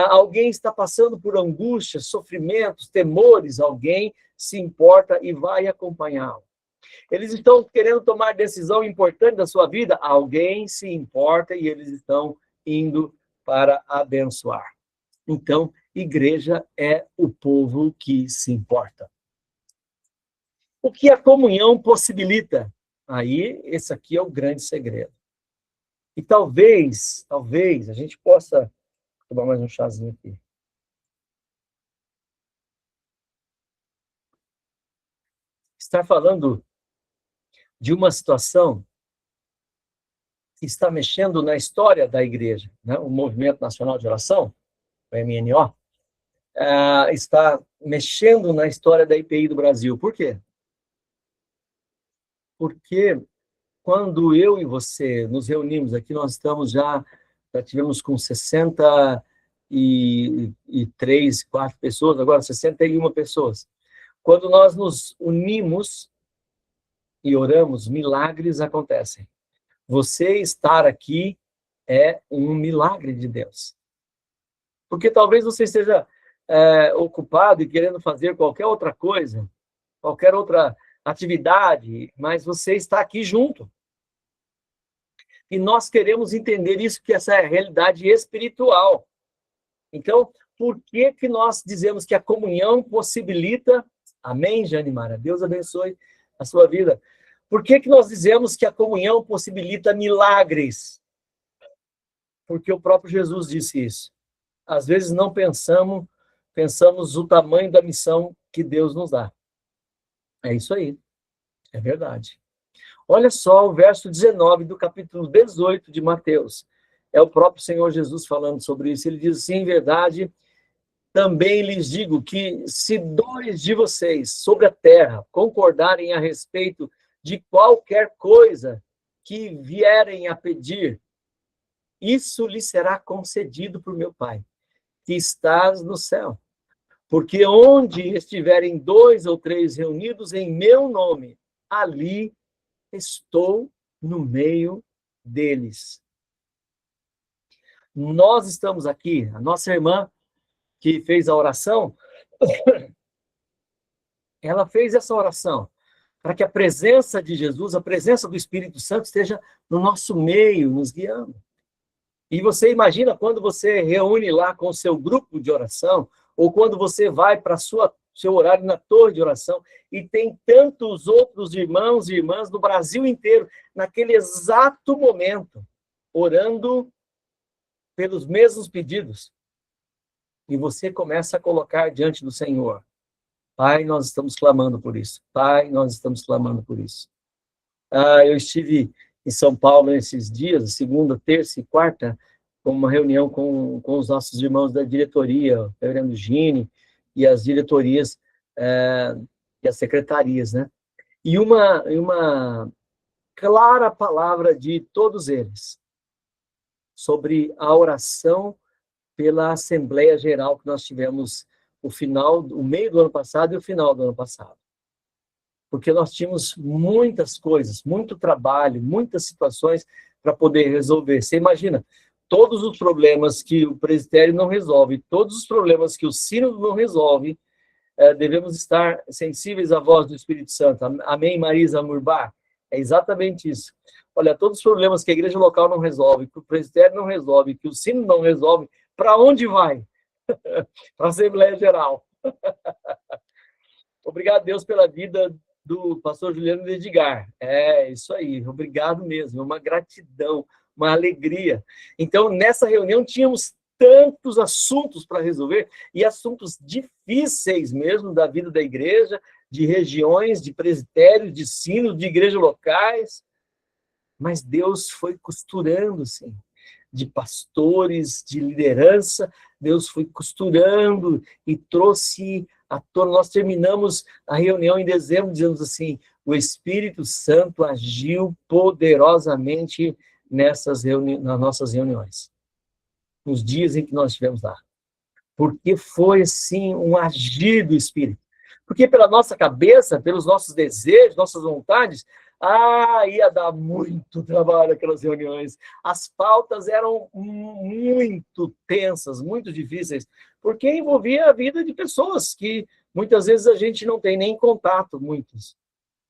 Alguém está passando por angústias, sofrimentos, temores, alguém se importa e vai acompanhá-lo. Eles estão querendo tomar decisão importante da sua vida, alguém se importa e eles estão indo para abençoar. Então, igreja é o povo que se importa. O que a comunhão possibilita? Aí, esse aqui é o grande segredo. E talvez a gente possa tomar mais um chazinho aqui. Estar falando de uma situação que está mexendo na história da igreja, né? O Movimento Nacional de Oração, o MNO, está mexendo na história da IPI do Brasil. Por quê? Porque quando eu e você nos reunimos aqui, nós estamos já tivemos com 63, 4 pessoas, agora 61 pessoas. Quando nós nos unimos e oramos, milagres acontecem. Você estar aqui é um milagre de Deus. Porque talvez você esteja ocupado e querendo fazer qualquer outra coisa, qualquer outra atividade, mas você está aqui junto. E nós queremos entender isso, que essa é a realidade espiritual. Então, por que que nós dizemos que a comunhão possibilita... Amém, Janimara? Deus abençoe a sua vida. Por que que nós dizemos que a comunhão possibilita milagres? Porque o próprio Jesus disse isso. Às vezes não pensamos o tamanho da missão que Deus nos dá. É isso aí. É verdade. Olha só o verso 19 do capítulo 18 de Mateus. É o próprio Senhor Jesus falando sobre isso. Ele diz assim: em verdade, também lhes digo que se 2 de vocês sobre a terra concordarem a respeito de qualquer coisa que vierem a pedir, isso lhe será concedido por meu Pai, que estás no céu. Porque onde estiverem 2 ou 3 reunidos em meu nome, ali estou no meio deles. Nós estamos aqui, a nossa irmã que fez a oração, ela fez essa oração para que a presença de Jesus, a presença do Espírito Santo esteja no nosso meio, nos guiando. E você imagina quando você reúne lá com o seu grupo de oração, ou quando você vai para seu horário na torre de oração, e tem tantos outros irmãos e irmãs do Brasil inteiro, naquele exato momento, orando pelos mesmos pedidos. E você começa a colocar diante do Senhor: Pai, nós estamos clamando por isso. Pai, nós estamos clamando por isso. Eu estive em São Paulo nesses dias, segunda, terça e quarta, com uma reunião com os nossos irmãos da diretoria, o reverendo Gini, e as diretorias e as secretarias, né? E uma clara palavra de todos eles sobre a oração pela Assembleia Geral que nós tivemos o meio do ano passado e o final do ano passado. Porque nós tínhamos muitas coisas, muito trabalho, muitas situações para poder resolver. Você imagina, todos os problemas que o presbitério não resolve, todos os problemas que o sínodo não resolve, devemos estar sensíveis à voz do Espírito Santo. Amém, Marisa Murbach? É exatamente isso. Olha, todos os problemas que a igreja local não resolve, que o presbitério não resolve, que o sínodo não resolve, para onde vai? Para a Assembleia Geral. Obrigado, Deus, pela vida do pastor Juliano de Edgar. É, isso aí, obrigado mesmo, uma gratidão, uma alegria. Então, nessa reunião, tínhamos tantos assuntos para resolver, e assuntos difíceis mesmo da vida da igreja, de regiões, de presbitérios, de sinos, de igrejas locais, mas Deus foi costurando, sim, de pastores, de liderança, Deus foi costurando e trouxe à tona. Nós terminamos a reunião em dezembro, dizendo assim, o Espírito Santo agiu poderosamente nas nossas reuniões, nos dias em que nós estivemos lá. Porque foi, assim, um agir do Espírito. Porque pela nossa cabeça, pelos nossos desejos, nossas vontades, ia dar muito trabalho aquelas reuniões. As pautas eram muito tensas, muito difíceis, porque envolvia a vida de pessoas que muitas vezes a gente não tem nem contato, muitos.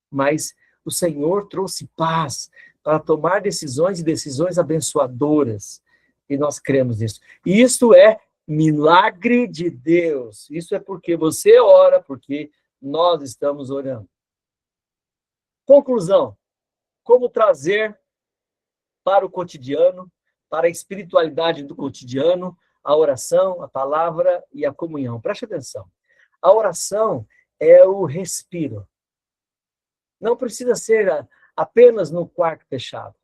Mas o Senhor trouxe paz para tomar decisões e decisões abençoadoras. E nós cremos nisso. E isso é milagre de Deus. Isso é porque você ora, porque nós estamos orando. Conclusão. Como trazer para o cotidiano, para a espiritualidade do cotidiano, a oração, a palavra e a comunhão. Preste atenção. A oração é o respiro. Não precisa ser apenas no quarto fechado.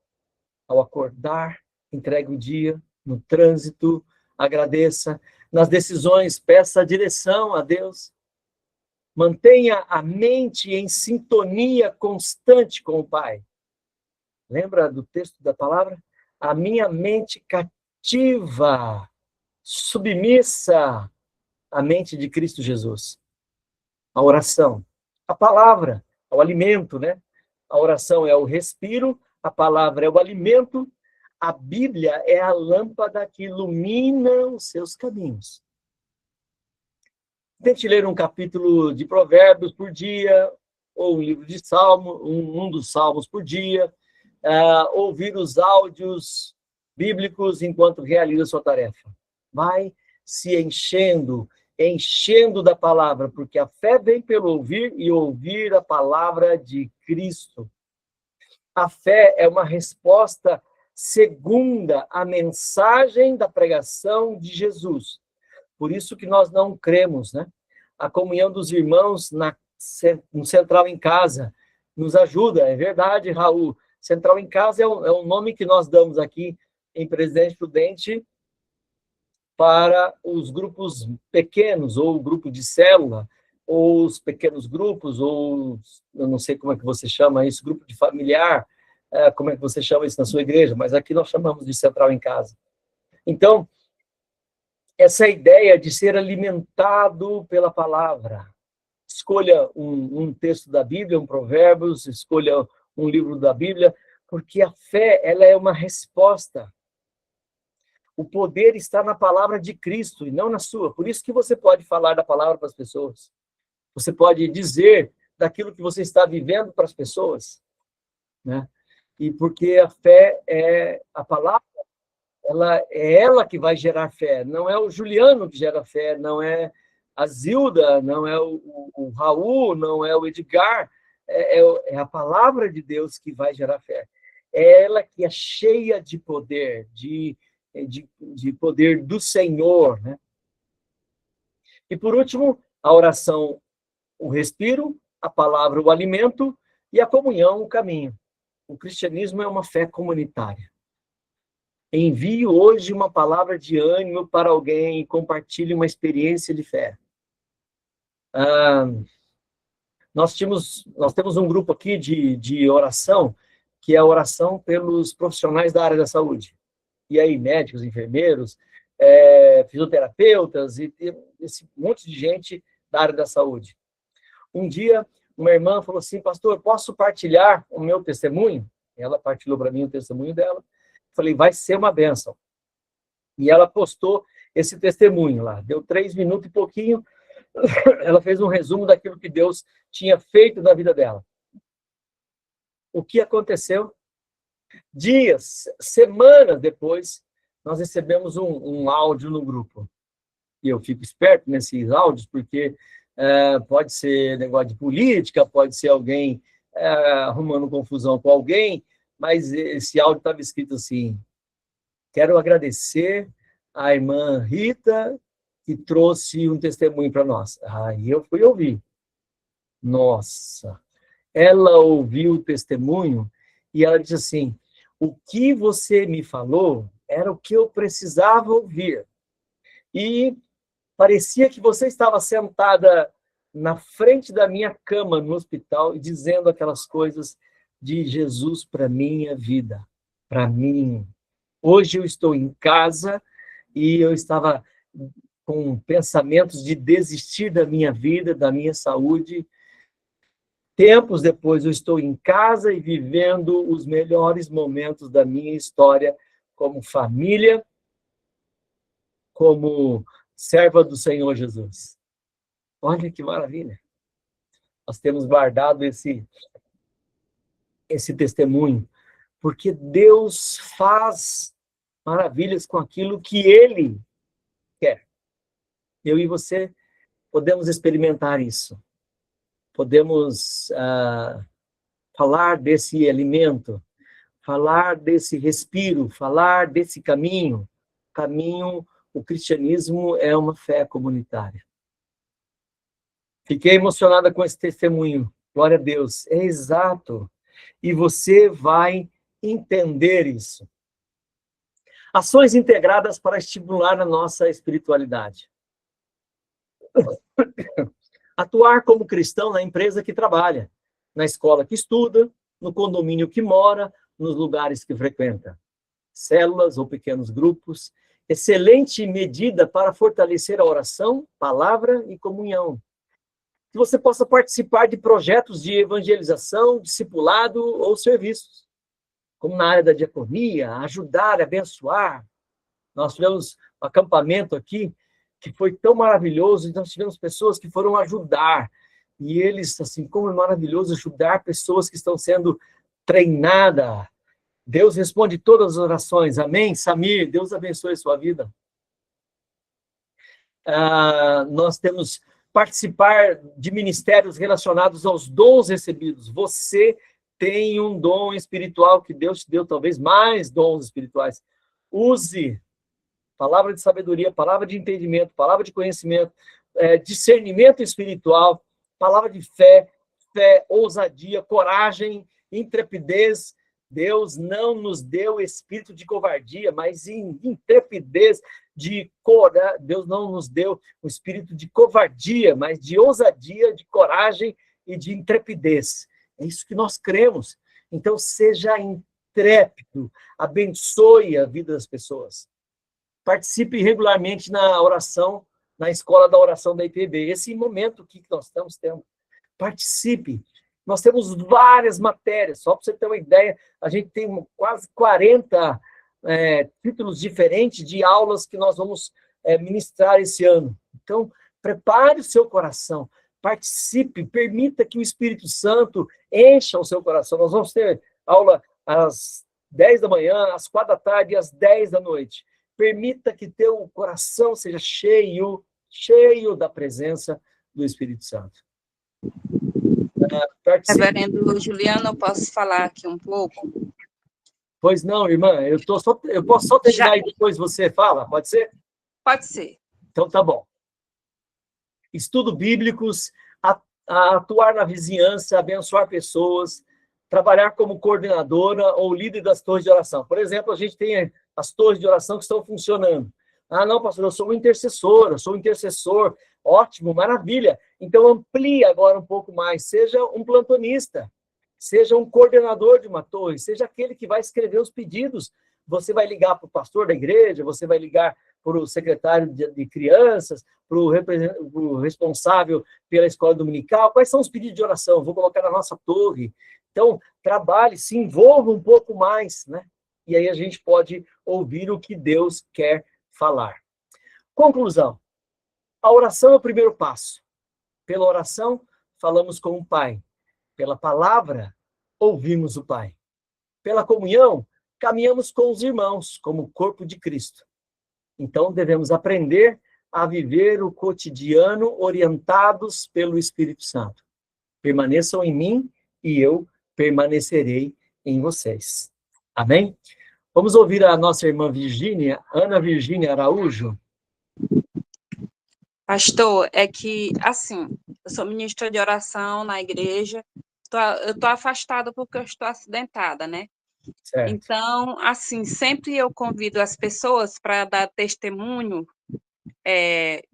Ao acordar, entregue o dia, no trânsito, agradeça. Nas decisões, peça direção a Deus. Mantenha a mente em sintonia constante com o Pai. Lembra do texto da palavra? A minha mente cativa, submissa à mente de Cristo Jesus. A oração. A palavra, o alimento, né? A oração é o respiro, a palavra é o alimento, a Bíblia é a lâmpada que ilumina os seus caminhos. Tente ler um capítulo de Provérbios por dia, ou um livro de Salmo, um dos Salmos por dia, ouvir os áudios bíblicos enquanto realiza a sua tarefa. Vai se enchendo da palavra, porque a fé vem pelo ouvir e ouvir a palavra de Cristo. A fé é uma resposta segunda à mensagem da pregação de Jesus. Por isso que nós não cremos, né? A comunhão dos irmãos no Central em Casa nos ajuda, é verdade, Raul. Central em Casa é um nome que nós damos aqui em Presidente Prudente para os grupos pequenos, ou o grupo de célula, ou os pequenos grupos, ou eu não sei como é que você chama isso, grupo de familiar, como é que você chama isso na sua igreja, mas aqui nós chamamos de Central em Casa. Então, essa ideia de ser alimentado pela palavra. Escolha um texto da Bíblia, um Provérbios, escolha um livro da Bíblia, porque a fé, ela é uma resposta. O poder está na palavra de Cristo e não na sua. Por isso que você pode falar da palavra para as pessoas. Você pode dizer daquilo que você está vivendo para as pessoas, né? E porque a fé é a palavra, ela que vai gerar fé. Não é o Juliano que gera fé, não é a Zilda, não é o Raul, não é o Edgar. É a palavra de Deus que vai gerar fé. É ela que é cheia de poder, de poder do Senhor, né? E por último, a oração, o respiro, a palavra, o alimento, e a comunhão, o caminho. O cristianismo é uma fé comunitária. Envie hoje uma palavra de ânimo para alguém e compartilhe uma experiência de fé. Nós temos um grupo aqui de oração, que é a oração pelos profissionais da área da saúde. E aí, médicos, enfermeiros, fisioterapeutas, e esse monte de gente da área da saúde. Um dia, uma irmã falou assim, pastor, posso partilhar o meu testemunho? Ela partilhou para mim o testemunho dela. Falei, vai ser uma bênção. E ela postou esse testemunho lá. Deu 3 minutos e pouquinho. Ela fez um resumo daquilo que Deus tinha feito na vida dela. O que aconteceu? Dias, semanas depois, nós recebemos um áudio no grupo. E eu fico esperto nesses áudios, porque Pode ser negócio de política, pode ser alguém arrumando confusão com alguém, mas esse áudio estava escrito assim: quero agradecer a irmã Rita, que trouxe um testemunho para nós. Aí eu fui ouvir. Nossa! Ela ouviu o testemunho e ela disse assim: o que você me falou era o que eu precisava ouvir. E parecia que você estava sentada na frente da minha cama no hospital e dizendo aquelas coisas de Jesus para minha vida, para mim. Hoje eu estou em casa e eu estava com pensamentos de desistir da minha vida, da minha saúde. Tempos depois, eu estou em casa e vivendo os melhores momentos da minha história como família, como serva do Senhor Jesus. Olha que maravilha. Nós temos guardado esse testemunho, porque Deus faz maravilhas com aquilo que Ele quer. Eu e você podemos experimentar isso. Podemos falar desse alimento, falar desse respiro, falar desse caminho. O cristianismo é uma fé comunitária. Fiquei emocionada com esse testemunho. Glória a Deus. É exato. E você vai entender isso. Ações integradas para estimular a nossa espiritualidade. Atuar como cristão na empresa que trabalha, na escola que estuda, no condomínio que mora, nos lugares que frequenta. Células ou pequenos grupos. Excelente medida para fortalecer a oração, palavra e comunhão. Que você possa participar de projetos de evangelização, discipulado ou serviços, como na área da diaconia, ajudar, abençoar. Nós tivemos um acampamento aqui que foi tão maravilhoso, então tivemos pessoas que foram ajudar, e eles, assim, como é maravilhoso ajudar pessoas que estão sendo treinadas. Deus responde todas as orações, amém? Samir, Deus abençoe a sua vida. Nós temos participar de ministérios relacionados aos dons recebidos. Você tem um dom espiritual que Deus te deu, talvez mais dons espirituais. Use palavra de sabedoria, palavra de entendimento, palavra de conhecimento, discernimento espiritual, palavra de fé, ousadia, coragem, intrepidez. Deus não nos deu espírito de covardia, mas em intrepidez, Deus não nos deu o espírito de covardia, mas de ousadia, de coragem e de intrepidez. É isso que nós cremos. Então, seja intrépido, abençoe a vida das pessoas. Participe regularmente na oração, na escola da oração da IPB. Esse momento que nós estamos tendo. Participe. Nós temos várias matérias, só para você ter uma ideia, a gente tem quase 40 títulos diferentes de aulas que nós vamos ministrar esse ano. Então, prepare o seu coração, participe, permita que o Espírito Santo encha o seu coração. Nós vamos ter aula às 10 da manhã, às 4 da tarde e às 10 da noite. Permita que teu coração seja cheio da presença do Espírito Santo. Reverendo Juliano, eu posso falar aqui um pouco? Pois não, irmã, eu posso só terminar e depois você fala, pode ser? Pode ser. Então tá bom. Estudo bíblicos, atuar na vizinhança, abençoar pessoas, trabalhar como coordenadora ou líder das torres de oração. Por exemplo, a gente tem as torres de oração que estão funcionando. Não, pastor, eu sou um intercessor, ótimo, maravilha. Então, amplie agora um pouco mais. Seja um plantonista, seja um coordenador de uma torre, seja aquele que vai escrever os pedidos. Você vai ligar para o pastor da igreja, você vai ligar para o secretário de crianças, para o responsável pela escola dominical. Quais são os pedidos de oração? Vou colocar na nossa torre. Então, trabalhe, se envolva um pouco mais, né? E aí a gente pode ouvir o que Deus quer falar. Conclusão. A oração é o primeiro passo. Pela oração, falamos com o Pai. Pela palavra, ouvimos o Pai. Pela comunhão, caminhamos com os irmãos, como o corpo de Cristo. Então, devemos aprender a viver o cotidiano orientados pelo Espírito Santo. Permaneçam em mim e eu permanecerei em vocês. Amém? Vamos ouvir a nossa irmã Virgínia, Ana Virgínia Araújo. Pastor, é que, assim, eu sou ministra de oração na igreja, eu estou afastada porque eu estou acidentada, né? Certo. Então, assim, sempre eu convido as pessoas para dar testemunho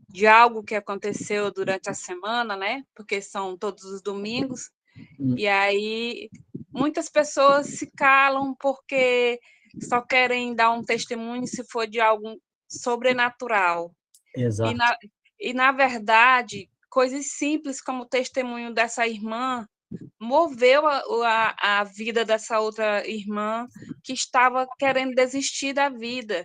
de algo que aconteceu durante a semana, né? Porque são todos os domingos, e aí muitas pessoas se calam porque só querem dar um testemunho se for de algo sobrenatural. Exato. E na verdade, coisas simples como o testemunho dessa irmã moveu a vida dessa outra irmã que estava querendo desistir da vida.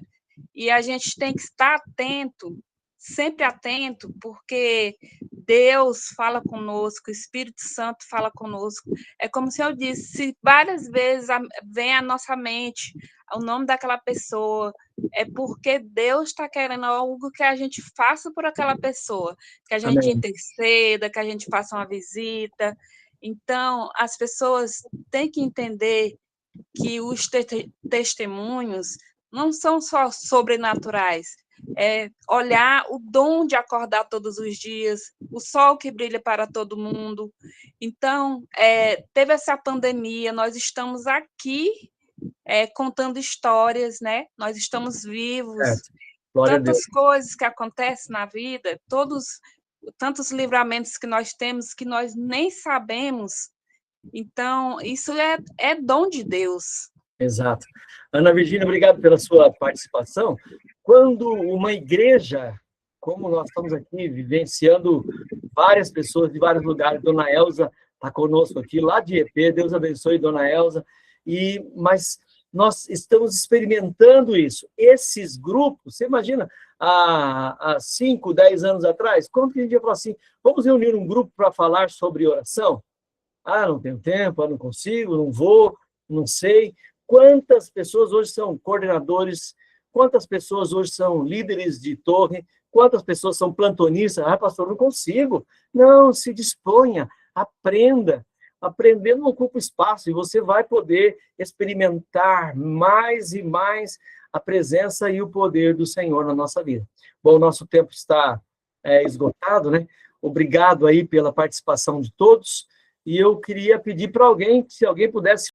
E a gente tem que estar atento, sempre atento, porque Deus fala conosco, o Espírito Santo fala conosco. É como se eu disse, se várias vezes vem à nossa mente o nome daquela pessoa, é porque Deus está querendo algo que a gente faça por aquela pessoa, que a gente interceda, que a gente faça uma visita. Então, as pessoas têm que entender que os testemunhos não são só sobrenaturais, é olhar o dom de acordar todos os dias, o sol que brilha para todo mundo. Então, teve essa pandemia, nós estamos aqui contando histórias, né? Nós estamos vivos, tantas coisas que acontecem na vida, tantos livramentos que nós temos que nós nem sabemos. Então, isso é dom de Deus. Exato. Ana Virgínia, obrigado pela sua participação. Quando uma igreja, como nós estamos aqui vivenciando várias pessoas de vários lugares, Dona Elza está conosco aqui, lá de EP, Deus abençoe Dona Elza, mas nós estamos experimentando isso. Esses grupos, você imagina, há 5, 10 anos atrás, quando que a gente ia falar assim, vamos reunir um grupo para falar sobre oração? Ah, não tenho tempo, não consigo, não vou, não sei. Quantas pessoas hoje são coordenadores, quantas pessoas hoje são líderes de torre, quantas pessoas são plantonistas? Ah, pastor, não consigo. Não, se disponha, aprenda. Aprender não ocupa espaço e você vai poder experimentar mais e mais a presença e o poder do Senhor na nossa vida. Bom, o nosso tempo está esgotado, né? Obrigado aí pela participação de todos. E eu queria pedir para alguém, se alguém pudesse